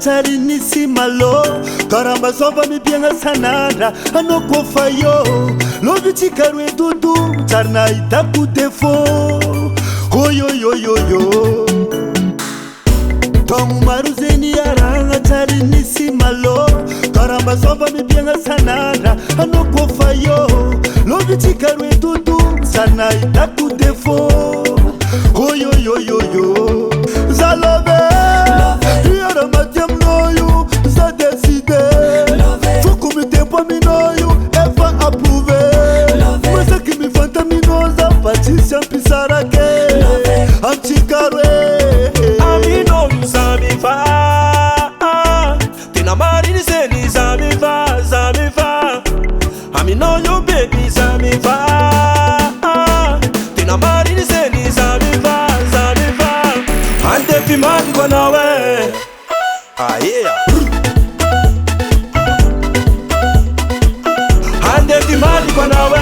tarinisi malo karamba sova mipianga sanara anoko fayo lobichi karwe dudu tarna itaku defo oyo yo yo yo tomu maruzeni aranga tarinisi malo karamba sova mipianga sanara anoko fayo lobichi karwe dudu tarna itaku defo oyo yo yo yo zalobe yara matiam noyu za décidé faut que me tempo minoyu eva approuvé moi ça qui me fanta minoza patricia pisarake antikarwe amino yuzami va tina marini seni zami va amino yo baby zami va tina marini seni zami va ante fimani kwa nawe. Ah yeah. Ande timani kwa nawe.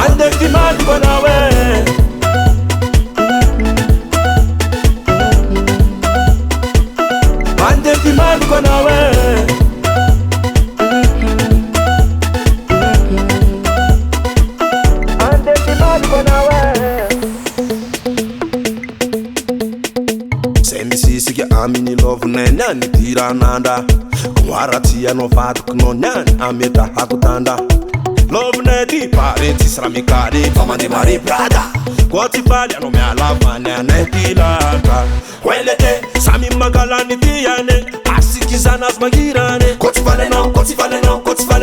Ande timani kwa nawe. Ande timani kwa nawe. Ande timani kwa nawe. Sisi ki amini love na nyani tira nanda kumwarati ya novatu kuno nyani ameta hakutanda love na di parenti sramikari famandi mari brada kwati fali ano mea lava na netilaka kwelete sami magalani tiyane asikizana azmagirane kwati fale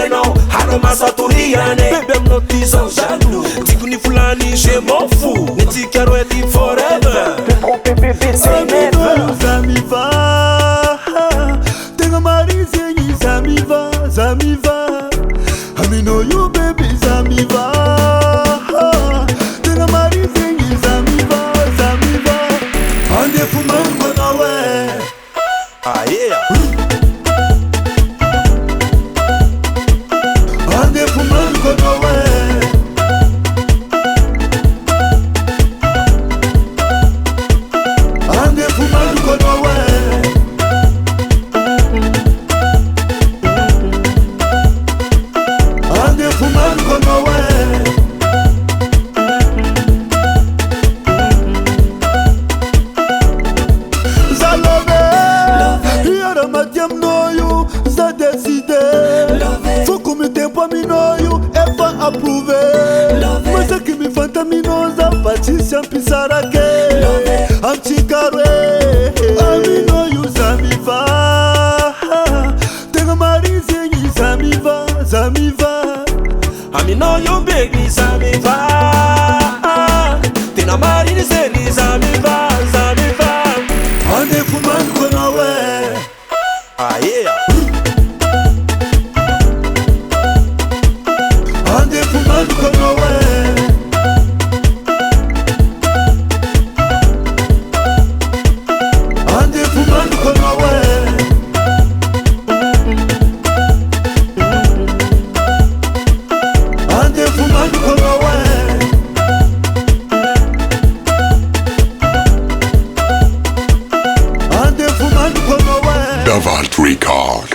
no haro masaturiane bebe mnotiza ujanu tikuni fulani je m'en fous netikaro eti forever zami va tenga marizenyi zami va I know you baby zami va tenga marizenyi zami va ande fumani kwa nawe. Ah yeah. Ande fumani kwa nawe. Ande fumani kwa nawe. Ande fumani kwa nawe. Zalobe yara matiam noyu za décidé faut que me tempo minoyu eva approuvé moi ça qui me fanta minoza patricia pisarake antikarwe aminoyu zami va tenga marizenyi zami va amino yo baby zami va tina marini seni zami va ande fumani kwa nawe. ah yeah. Ande fumani kwa nawe. Ande fumani kwa nawe. Ande fumani kwa nawe. Ande fumani kwa nawe. Davalt Record.